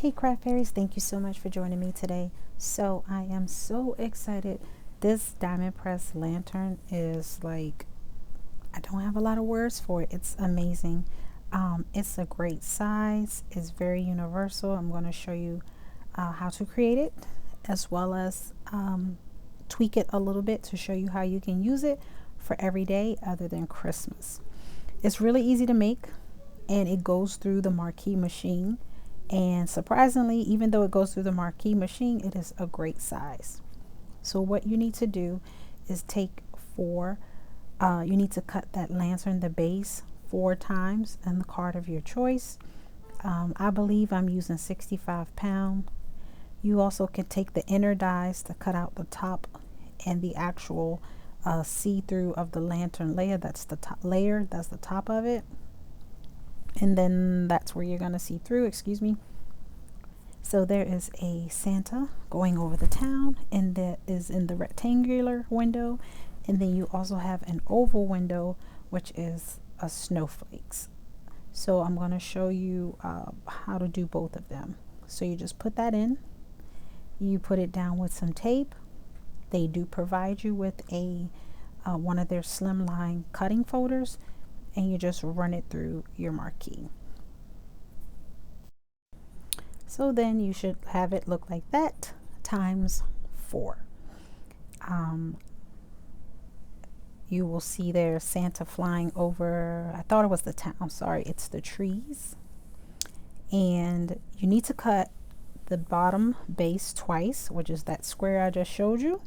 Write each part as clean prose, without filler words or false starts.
Hey craft fairies, thank you so much for joining me today. So I am so excited. This diamond press lantern is like, I don't have a lot of words for it. It's amazing. It's a great size. It's very universal. I'm going to show you how to create it, as well as tweak it a little bit to show you how you can use it for every day other than Christmas. It's really easy to make, and it goes through the marquee machine. And surprisingly, even though it goes through the marquee machine, it is a great size. So what you need to do is you need to cut that lantern, the base, 4 times in the card of your choice. I believe I'm using 65 pound. You also can take the inner dies to cut out the top and the actual see-through of the lantern layer. That's the top layer, that's the top of it. And then that's where you're going to see through, excuse me. So there is a Santa going over the town, and that is in the rectangular window. And then you also have an oval window, which is a snowflakes. So I'm going to show you how to do both of them. So you just put that in, you put it down with some tape. They do provide you with a one of their slimline cutting folders, and you just run it through your marquee. So then you should have it look like that times 4. You will see there Santa flying over, I thought it was the town, sorry, it's the trees. And you need to cut the bottom base twice, which is that square I just showed you.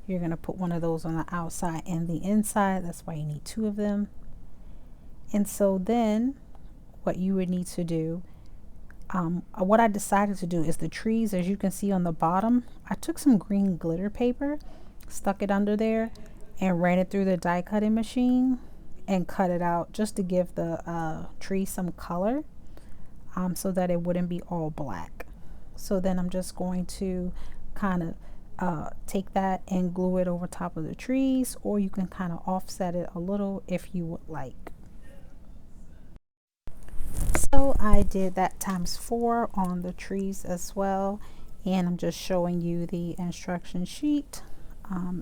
You're going to put one of those on the outside and the inside. That's why you need 2 of them. And so then what you would need to do, what I decided to do is the trees, as you can see on the bottom, I took some green glitter paper, stuck it under there, and ran it through the die cutting machine and cut it out just to give the tree some color, so that it wouldn't be all black. So then I'm just going to kind of take that and glue it over top of the trees, or you can kind of offset it a little if you would like. So I did that times 4 on the trees as well, and I'm just showing you the instruction sheet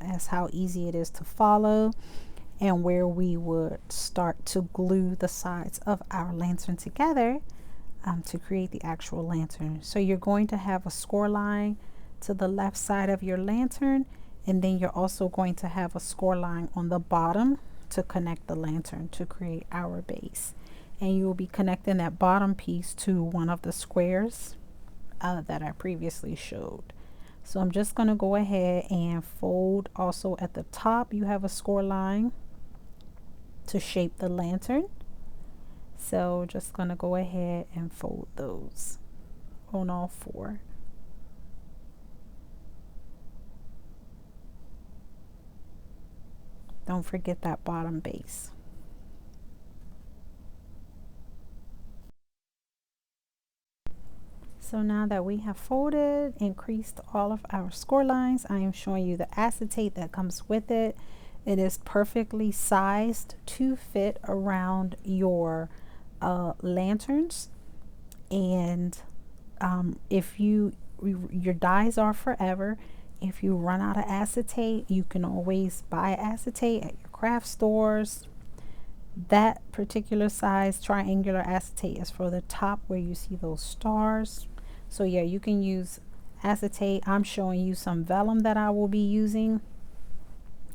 as how easy it is to follow, and where we would start to glue the sides of our lantern together to create the actual lantern. So you're going to have a score line to the left side of your lantern, and then you're also going to have a score line on the bottom to connect the lantern to create our base. And you will be connecting that bottom piece to one of the squares that I previously showed. So I'm just going to go ahead and fold. Also at the top you have a score line to shape the lantern. So just going to go ahead and fold those on all 4. Don't forget that bottom base. So now that we have folded and creased all of our score lines, I am showing you the acetate that comes with it. It is perfectly sized to fit around your lanterns. And if your dies are forever. If you run out of acetate, you can always buy acetate at your craft stores. That particular size triangular acetate is for the top where you see those stars. So yeah, you can use acetate. I'm showing you some vellum that I will be using.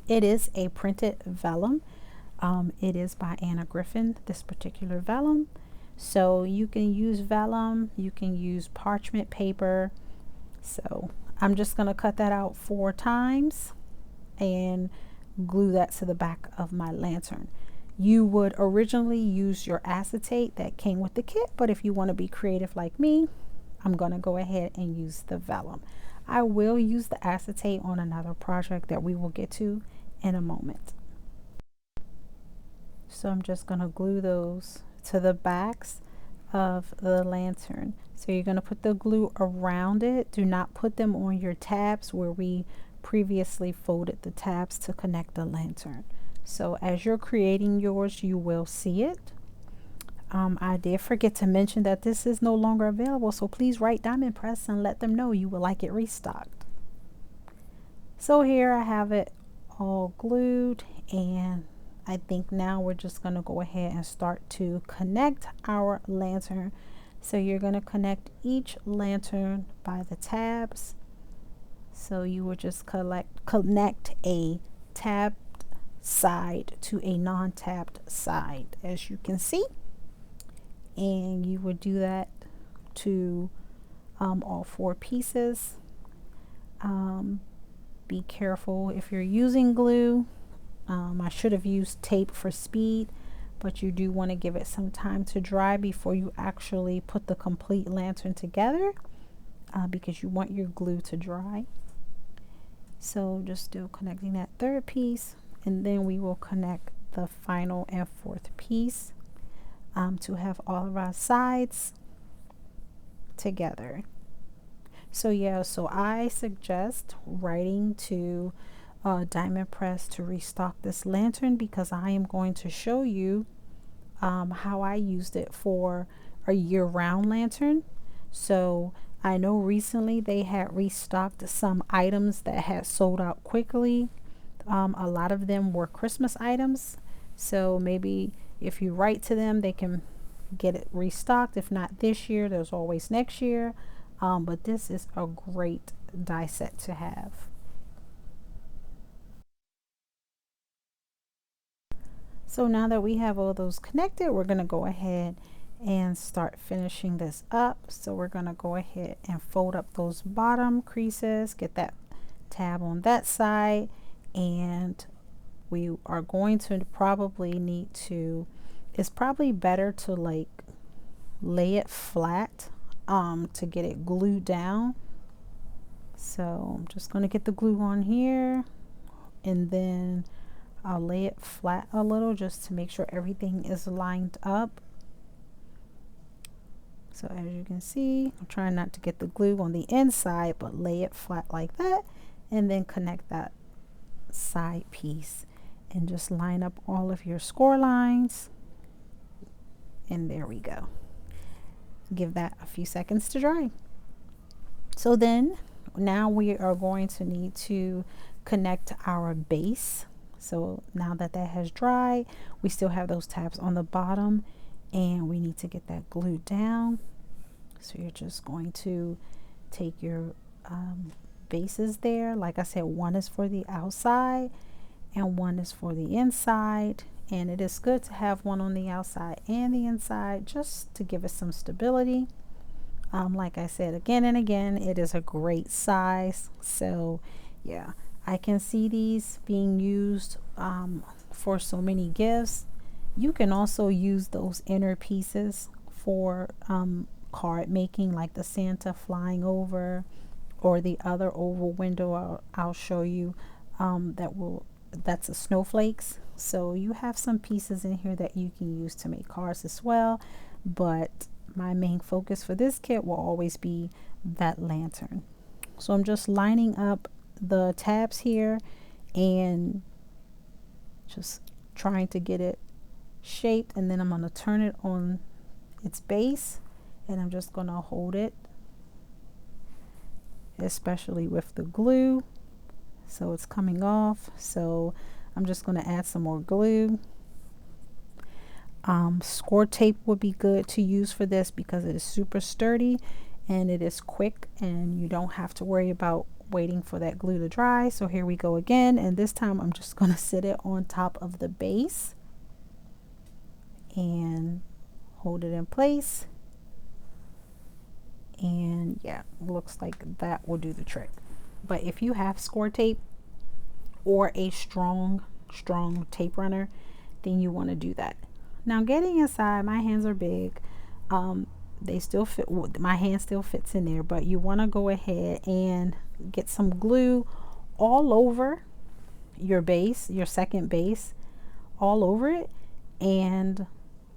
It is a printed vellum. It is by Anna Griffin, this particular vellum. So you can use vellum, you can use parchment paper. So I'm just going to cut that out 4 times and glue that to the back of my lantern. You would originally use your acetate that came with the kit, but if you want to be creative like me, I'm going to go ahead and use the vellum. I will use the acetate on another project that we will get to in a moment. So I'm just going to glue those to the backs of the lantern. So you're going to put the glue around it. Do not put them on your tabs where we previously folded the tabs to connect the lantern. So as you're creating yours, you will see it. I did forget to mention that this is no longer available, so please write Diamond Press and let them know you would like it restocked. So here I have it all glued, and I think now we're just going to go ahead and start to connect our lantern. So you're going to connect each lantern by the tabs. So you would just connect a tabbed side to a non-tabbed side, as you can see. And you would do that to all 4 pieces. Be careful if you're using glue. I should have used tape for speed, but you do want to give it some time to dry before you actually put the complete lantern together, because you want your glue to dry. So just still connecting that 3rd piece, and then we will connect the final and 4th piece to have all of our sides together. So yeah, so I suggest writing to Diamond Press to restock this lantern, because I am going to show you how I used it for a year-round lantern. So I know recently they had restocked some items that had sold out quickly. A lot of them were Christmas items, so maybe if you write to them, they can get it restocked. If not this year, there's always next year. But this is a great die set to have. So now that we have all those connected, we're going to go ahead and start finishing this up. So we're going to go ahead and fold up those bottom creases, get that tab on that side, and we are going to probably need to, it's probably better to like lay it flat to get it glued down. So I'm just going to get the glue on here, and then I'll lay it flat a little just to make sure everything is lined up. So as you can see, I'm trying not to get the glue on the inside, but lay it flat like that, and then connect that side piece and just line up all of your score lines. And there we go. Give that a few seconds to dry. So then now we are going to need to connect our base. So now that that has dried, we still have those tabs on the bottom, and we need to get that glued down. So you're just going to take your bases there. Like I said, one is for the outside and one is for the inside, and it is good to have one on the outside and the inside just to give it some stability. Like I said again and again, it is a great size. So yeah, I can see these being used for so many gifts. You can also use those inner pieces for card making, like the Santa flying over, or the other oval window I'll show you that's a snowflakes. So you have some pieces in here that you can use to make cards as well, but my main focus for this kit will always be that lantern. So I'm just lining up the tabs here and just trying to get it shaped, and then I'm going to turn it on its base, and I'm just going to hold it, especially with the glue, so it's coming off. So I'm just going to add some more glue. Score tape would be good to use for this because it is super sturdy and it is quick, and you don't have to worry about waiting for that glue to dry. So here we go again, and this time I'm just going to sit it on top of the base and hold it in place. And yeah, looks like that will do the trick. But if you have score tape or a strong tape runner, then you want to do that. Now getting inside, my hands are big. They still fit, my hand still fits in there, but you want to go ahead and get some glue all over your base, your second base, all over it. And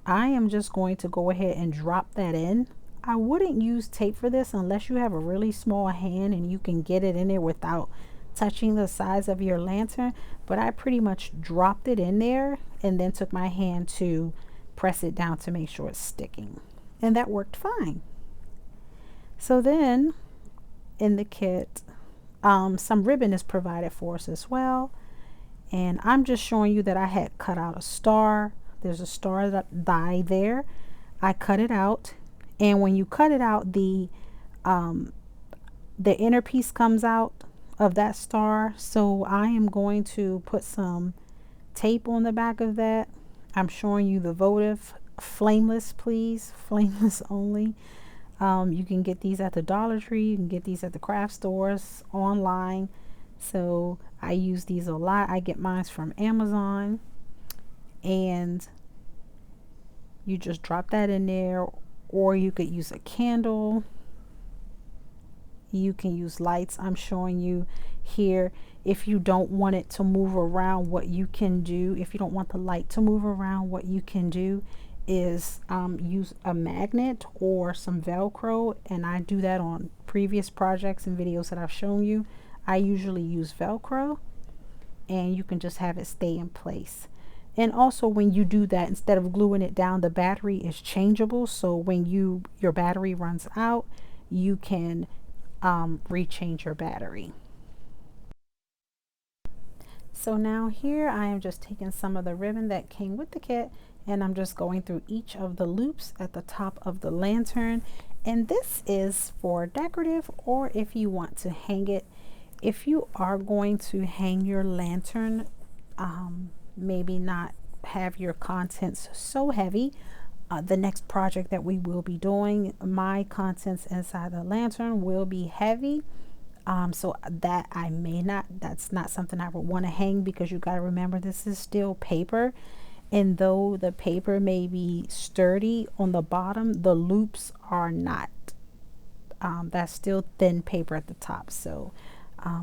I am just going to go ahead and drop that in. I wouldn't use tape for this unless you have a really small hand and you can get it in there without touching the sides of your lantern, but I pretty much dropped it in there and then took my hand to press it down to make sure it's sticking. And that worked fine. So then in the kit, some ribbon is provided for us as well. And I'm just showing you that I had cut out a star. There's a star die there. I cut it out. And when you cut it out, the inner piece comes out of that star. So I am going to put some tape on the back of that. I'm showing you the votive flameless, please, flameless only. You can get these at the Dollar Tree, you can get these at the craft stores, online. So I use these a lot. I get mine from Amazon, and you just drop that in there, or you could use a candle. You can use lights. I'm showing you here. If you don't want it to move around, what you can do, if you don't want the light to move around, what you can do is use a magnet or some Velcro. And I do that on previous projects and videos that I've shown you. I usually use Velcro, and you can just have it stay in place. And also, when you do that, instead of gluing it down, the battery is changeable. So when your battery runs out, you can rechange your battery. So now here I am just taking some of the ribbon that came with the kit, and I'm just going through each of the loops at the top of the lantern. And this is for decorative, or if you want to hang it. If you are going to hang your lantern, maybe not have your contents so heavy. The next project that we will be doing, my contents inside the lantern will be heavy. So that that's not something I would want to hang, because you got to remember this is still paper. And though the paper may be sturdy on the bottom, the loops are not. That's still thin paper at the top. So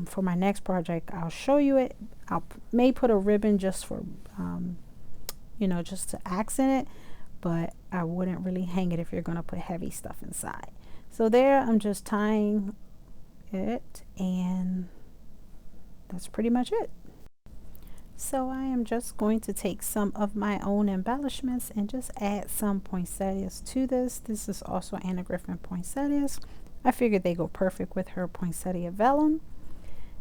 for my next project, I'll show you it. I may put a ribbon just for, just to accent it, but I wouldn't really hang it if you're going to put heavy stuff inside. So there, I'm just tying it, and that's pretty much it. So I am just going to take some of my own embellishments and just add some poinsettias to this. This is also Anna Griffin poinsettias. I figured they go perfect with her poinsettia vellum.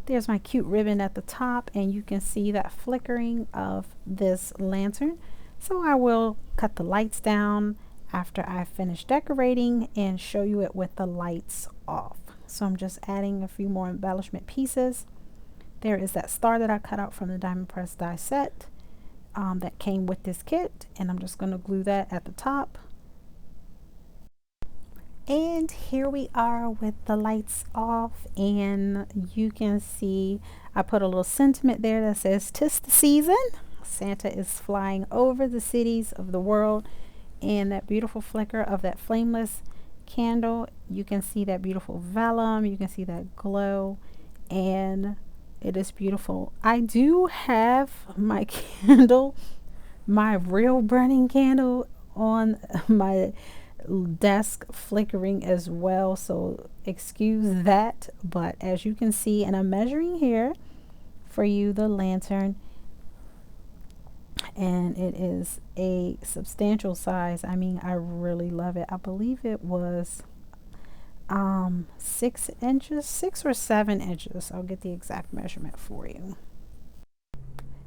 There's my cute ribbon at the top, and you can see that flickering of this lantern. So I will cut the lights down after I finish decorating and show you it with the lights off. So I'm just adding a few more embellishment pieces. There is that star that I cut out from the Diamond Press die set that came with this kit, and I'm just going to glue that at the top. And here we are with the lights off, and you can see I put a little sentiment there that says "'Tis the season." Santa is flying over the cities of the world, and that beautiful flicker of that flameless candle. You can see that beautiful vellum, you can see that glow, and it is beautiful. I do have my candle, my real burning candle, on my desk flickering as well, so excuse that. But as you can see, and I'm measuring here for you the lantern, and it is a substantial size. I mean, I really love it. I believe it was 6 inches, 6 or 7 inches. I'll get the exact measurement for you.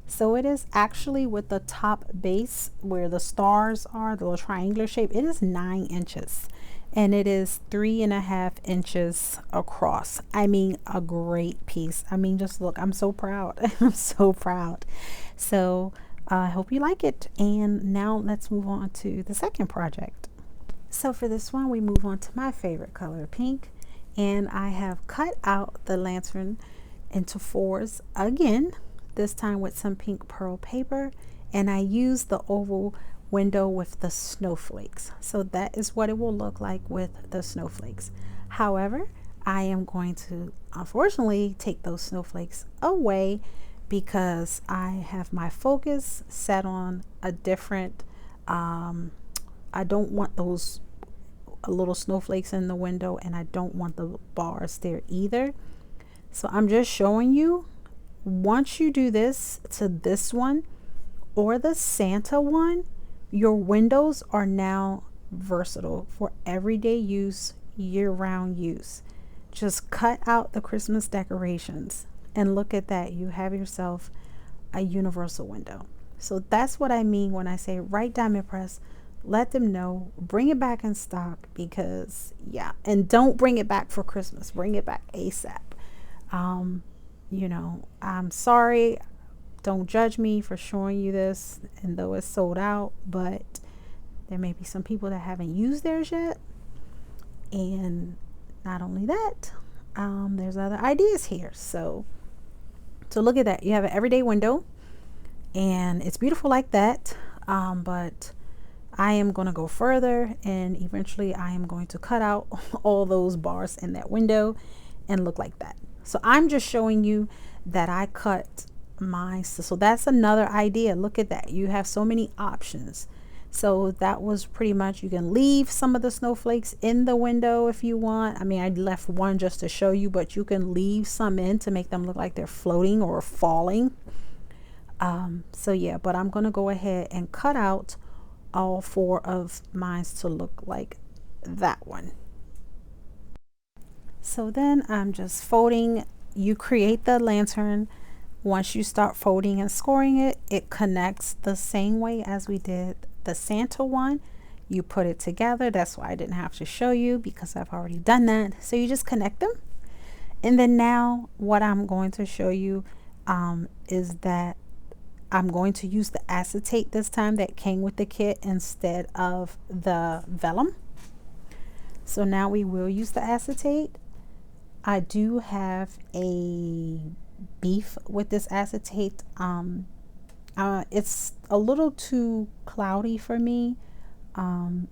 So it is actually with the top base where the stars are, the little triangular shape, it is 9 inches, and it is 3.5 inches across. I mean, a great piece. I mean, just look, I'm so proud. I'm so proud. So I hope you like it. And now let's move on to the second project. So for this one, we move on to my favorite color, pink. And I have cut out the lantern into 4s again, this time with some pink pearl paper. And I used the oval window with the snowflakes. So that is what it will look like with the snowflakes. However, I am going to unfortunately take those snowflakes away, because I have my focus set on a different, I don't want those little snowflakes in the window, and I don't want the bars there either. So I'm just showing you, once you do this to this one or the Santa one, Your windows are now versatile for everyday use, year-round use. Just cut out the Christmas decorations and look at that. You have yourself a universal window. So that's what I mean when I say write diamond press. Let them know, bring it back in stock, because yeah, and don't bring it back for Christmas. Bring it back ASAP. Um, I'm sorry. Don't judge me for showing you this, and though it's sold out, but there may be some people that haven't used theirs yet. And not only that, there's other ideas here. So look at that. You have an everyday window, and it's beautiful like that. But I am going to go further, and eventually I am going to cut out all those bars in that window and look like that. So I'm just showing you that I cut mine. So that's another idea. Look at that. You have so many options. So that was pretty much, you can leave some of the snowflakes in the window if you want. I mean, I left one just to show you, but you can leave some in to make them look like they're floating or falling. So yeah, but I'm going to go ahead and cut out all 4 of mine to look like that one. So then I'm just folding. You create the lantern. Once you start folding and scoring it, it connects the same way as we did the Santa one. You put it together. That's why I didn't have to show you, because I've already done that. So you just connect them. And then now what I'm going to show you is that I'm going to use the acetate this time that came with the kit instead of the vellum. So now we will use the acetate. I do have a beef with this acetate. It's a little too cloudy for me.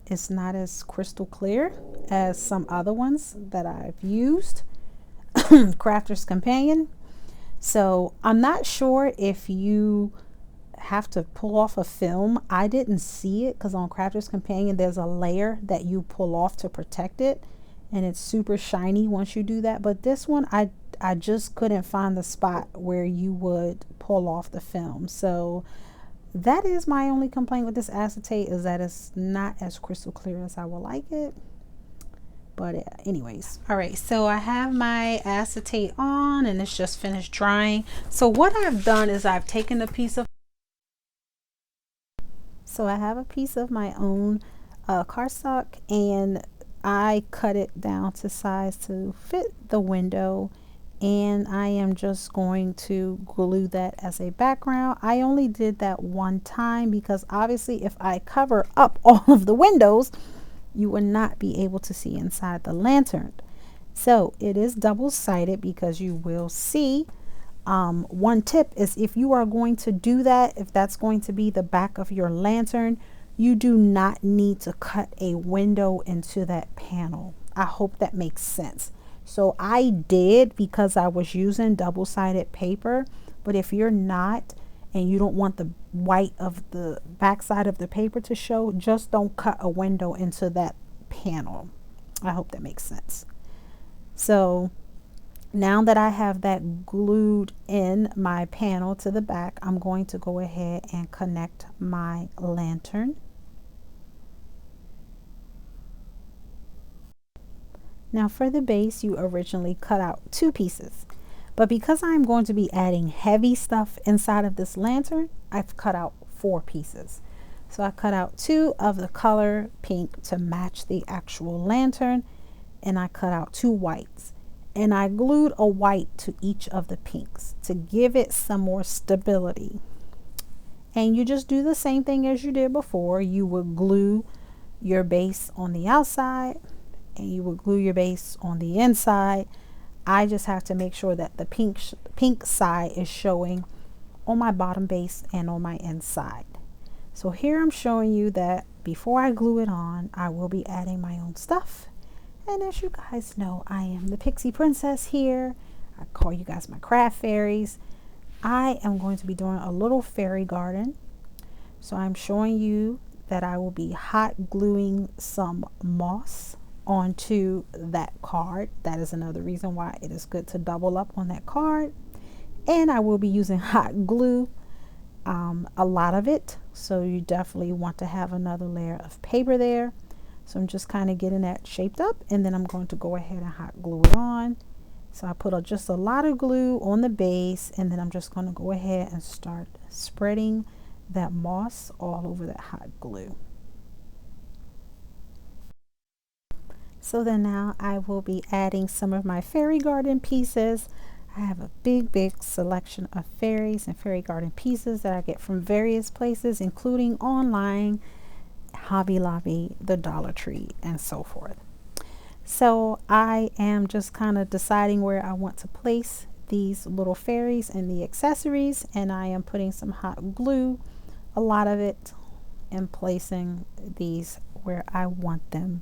It's not as crystal clear as some other ones that I've used. Crafter's Companion. So I'm not sure if you have to pull off a film. I didn't see it because on Crafter's Companion there's a layer that you pull off to protect it, and it's super shiny once you do that. But this one I just couldn't find the spot where you would pull off the film. So that is my only complaint with this acetate, is that it's not as crystal clear as I would like it. But anyways, all right, so I have my acetate on and it's just finished drying. So what I've done is I've taken a piece of, so I have a piece of my own cardstock, and I cut it down to size to fit the window, and I am just going to glue that as a background. I only did that one time because obviously if I cover up all of the windows, you would not be able to see inside the lantern. So it is double-sided, because you will see. One tip is, if you are going to do that, if that's going to be the back of your lantern, you do not need to cut a window into that panel. I hope that makes sense. So I did, because I was using double-sided paper, but if you're not, and you don't want the white of the backside of the paper to show, just don't cut a window into that panel. I hope that makes sense. So now that I have that glued in my panel to the back, I'm going to go ahead and connect my lantern. Now for the base, you originally cut out 2 pieces. But because I'm going to be adding heavy stuff inside of this lantern, I've cut out 4 pieces. So I cut out 2 of the color pink to match the actual lantern, and I cut out 2 whites. And I glued a white to each of the pinks to give it some more stability. And you just do the same thing as you did before. You would glue your base on the outside, and you would glue your base on the inside. I just have to make sure that the pink side is showing on my bottom base and on my inside. So here I'm showing you that before I glue it on, I will be adding my own stuff. And as you guys know, I am the Pixie Princess here. I call you guys my craft fairies. I am going to be doing a little fairy garden. So I'm showing you that I will be hot gluing some moss onto that card. That is another reason why it is good to double up on that card. And I will be using hot glue a lot of it. So you definitely want to have another layer of paper there. So I'm just kind of getting that shaped up, and then I'm going to go ahead and hot glue it on. So I put just a lot of glue on the base, and then I'm just going to go ahead and start spreading that moss all over that hot glue. So then now I will be adding some of my fairy garden pieces. I have a big selection of fairies and fairy garden pieces that I get from various places, including online, Hobby Lobby, the Dollar Tree, and so forth. So I am just kind of deciding where I want to place these little fairies and the accessories, and I am putting some hot glue, a lot of it, and placing these where I want them.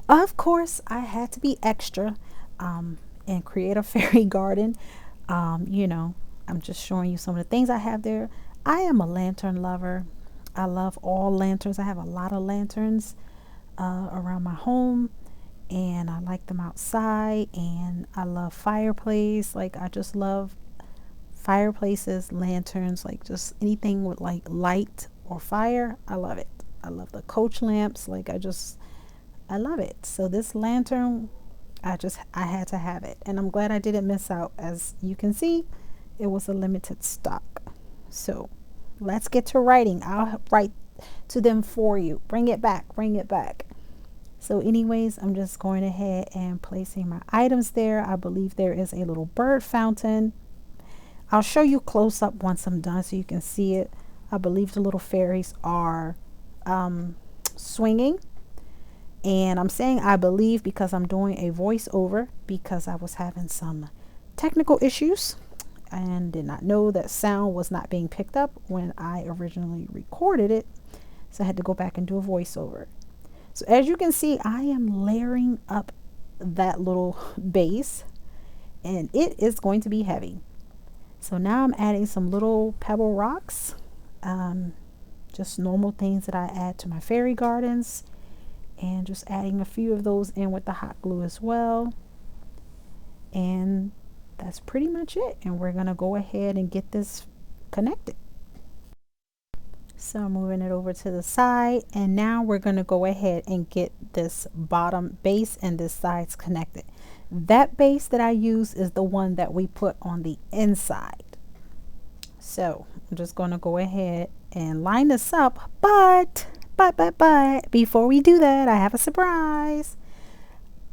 Of course, I had to be extra and create a fairy garden. You know, I'm just showing you some of the things I have there. I am a lantern lover. I love all lanterns. I have a lot of lanterns around my home, and I like them outside, and I love fireplace. Like, I just love fireplaces, lanterns, like just anything with like light or fire. I love it. I love the coach lamps. Like, I love it. So this lantern, I had to have it, and I'm glad I didn't miss out. As you can see, it was a limited stock. So let's get to writing. I'll write to them for you. Bring it back, bring it back. So anyways, I'm just going ahead and placing my items there. I believe there is a little bird fountain. I'll show you close up once I'm done so you can see it. I believe the little fairies are swinging. And I'm saying I believe because I'm doing a voiceover, because I was having some technical issues and did not know that sound was not being picked up when I originally recorded it. So I had to go back and do a voiceover. So as you can see, I am layering up that little base, and it is going to be heavy. So now I'm adding some little pebble rocks, just normal things that I add to my fairy gardens, and just adding a few of those in with the hot glue as well. And that's pretty much it. And we're going to go ahead and get this connected. So I'm moving it over to the side, and now we're going to go ahead and get this bottom base and this sides connected. That base that I use is the one that we put on the inside. So I'm just going to go ahead and line this up, but before we do that, I have a surprise.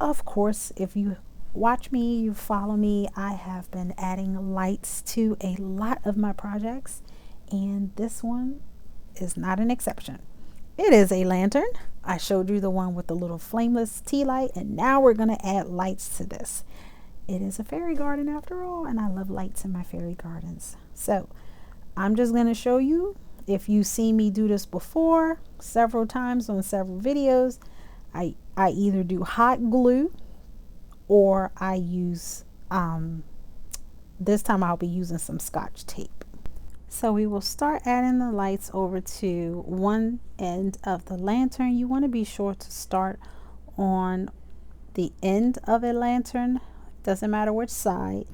Of course, if you watch me, you follow me, I have been adding lights to a lot of my projects, and this one is not an exception. It is a lantern. I showed you the one with the little flameless tea light, and now we're going to add lights to this. It is a fairy garden after all, and I love lights in my fairy gardens. So I'm just going to show you. If you've seen me do this before several times on several videos, I either do hot glue or I use, this time I'll be using some Scotch tape. So we will start adding the lights over to one end of the lantern. You want to be sure to start on the end of a lantern. Doesn't matter which side,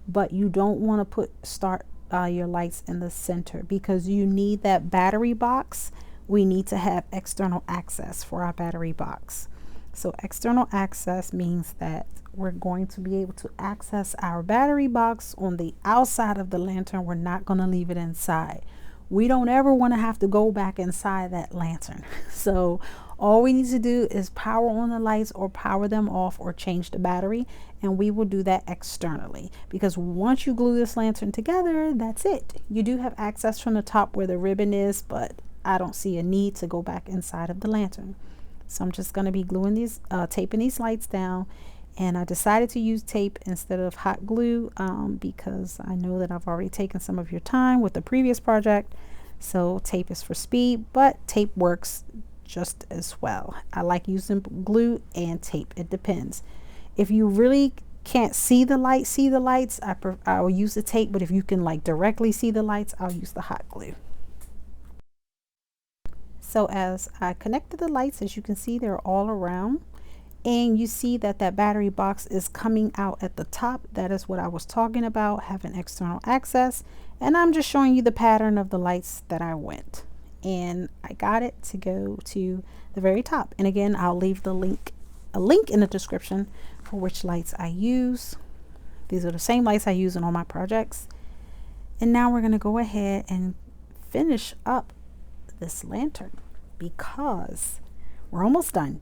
but you don't want to start your lights in the center, because you need that battery box. We need to have external access for our battery box. So external access means that we're going to be able to access our battery box on the outside of the lantern. We're not going to leave it inside. We don't ever want to have to go back inside that lantern. So all we need to do is power on the lights or power them off or change the battery, and we will do that externally, because once you glue this lantern together, that's it. You do have access from the top where the ribbon is, but I don't see a need to go back inside of the lantern. So I'm just going to be gluing these, taping these lights down, and I decided to use tape instead of hot glue because I know that I've already taken some of your time with the previous project. So tape is for speed, but tape works just as well. I like using glue and tape. It depends. If you really can't see the lights, I will use the tape, but if you can like directly see the lights, I'll use the hot glue. So as I connected the lights, as you can see, they're all around, And you see that that battery box is coming out at the top. That is what I was talking about, having external access. And I'm just showing you the pattern of the lights that I went. And I got it to go to the very top. And again, I'll leave a link in the description for which lights I use. These are the same lights I use in all my projects. And now we're going to go ahead and finish up this lantern because we're almost done.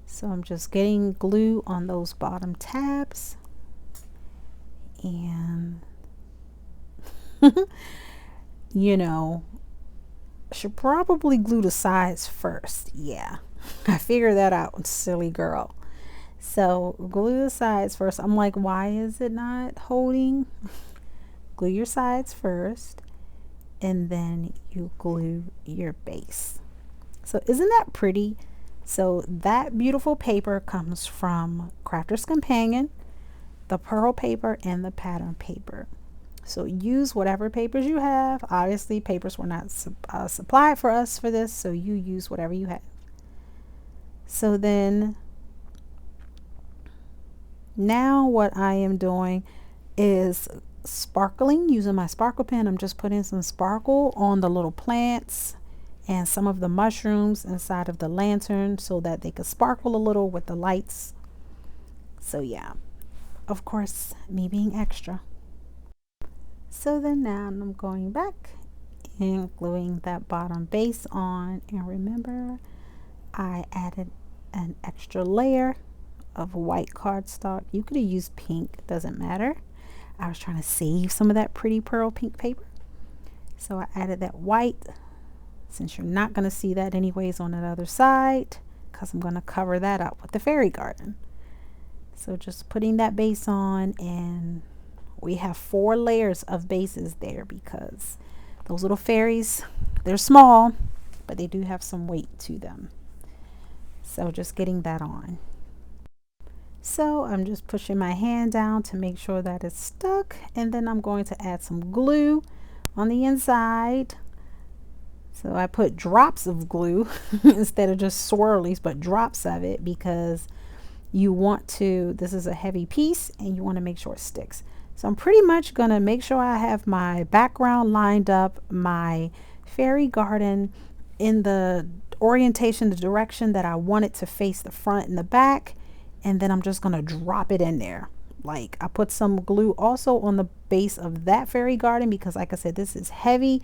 So I'm just getting glue on those bottom tabs, and you know, I should probably glue the sides first. Yeah, I figured that out, silly girl. So glue the sides first. I'm like, why is it not holding? Glue your sides first, and then you glue your base. So isn't that pretty? So that beautiful paper comes from Crafter's Companion, the pearl paper, and the pattern paper. So use whatever papers you have. Obviously, papers were not supplied for us for this, so you use whatever you have. So then, now what I am doing is sparkling using my sparkle pen. I'm just putting some sparkle on the little plants and some of the mushrooms inside of the lantern so that they could sparkle a little with the lights. So yeah, of course, me being extra. So then now I'm going back and gluing that bottom base on, and remember I added an extra layer of white cardstock. You could have used pink, doesn't matter. I was trying to save some of that pretty pearl pink paper, so I added that white, since you're not going to see that anyways on the other side, because I'm going to cover that up with the fairy garden. So just putting that base on, and we have 4 layers of bases there because those little fairies, they're small, but they do have some weight to them. So just getting that on. So I'm just pushing my hand down to make sure that it's stuck, and then I'm going to add some glue on the inside. So I put drops of glue instead of just swirlies, but drops of it, because you want to, this is a heavy piece and you want to make sure it sticks. So I'm pretty much going to make sure I have my background lined up, my fairy garden in the orientation, the direction that I want it to face the front and the back. And then I'm just going to drop it in there. Like, I put some glue also on the base of that fairy garden because, like I said, this is heavy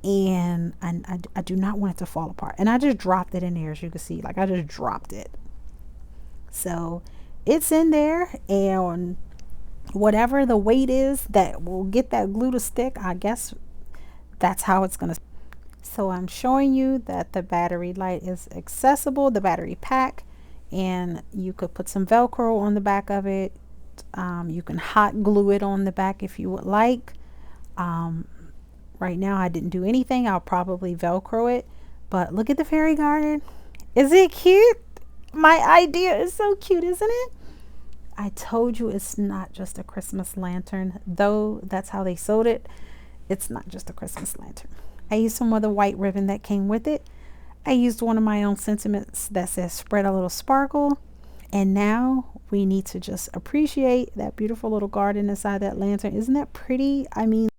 and I do not want it to fall apart. And I just dropped it in there, as you can see. Like, I just dropped it. So it's in there, and whatever the weight is that will get that glue to stick, I guess that's how it's going to. So I'm showing you that the battery light is accessible, the battery pack, and you could put some Velcro on the back of it. You can hot glue it on the back if you would like. Right now I didn't do anything. I'll probably Velcro it, but look at the fairy garden. Is it cute? My idea is so cute, isn't it? I told you it's not just a Christmas lantern, though that's how they sold it. It's not just a Christmas lantern. I used some of the white ribbon that came with it. I used one of my own sentiments that says spread a little sparkle. And now we need to just appreciate that beautiful little garden inside that lantern. Isn't that pretty? I mean,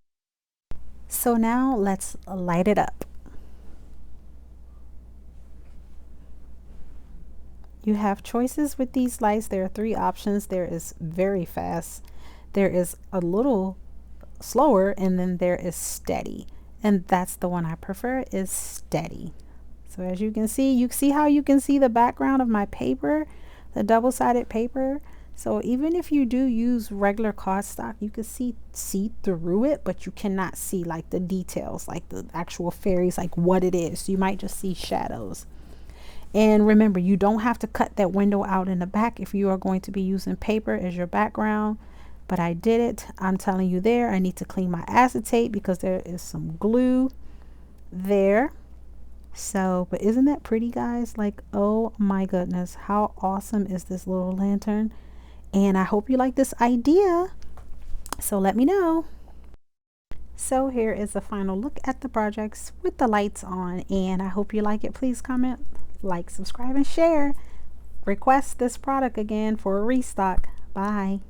so now let's light it up. You have choices with these lights. There are 3 options. There is very fast, there is a little slower, and then there is steady. And that's the one I prefer, is steady. So as you see how you can see the background of my paper, the double-sided paper. So even if you do use regular cardstock, you can see through it, but you cannot see like the details, like the actual fairies, like what it is. You might just see shadows. And remember, you don't have to cut that window out in the back if you are going to be using paper as your background. But I did it. I'm telling you there, I need to clean my acetate because there is some glue there. So, but isn't that pretty, guys? Like, oh my goodness, how awesome is this little lantern? And I hope you like this idea. So let me know. So here is the final look at the projects with the lights on, and I hope you like it. Please comment, like, subscribe, and share. request this product again for a restock. Bye.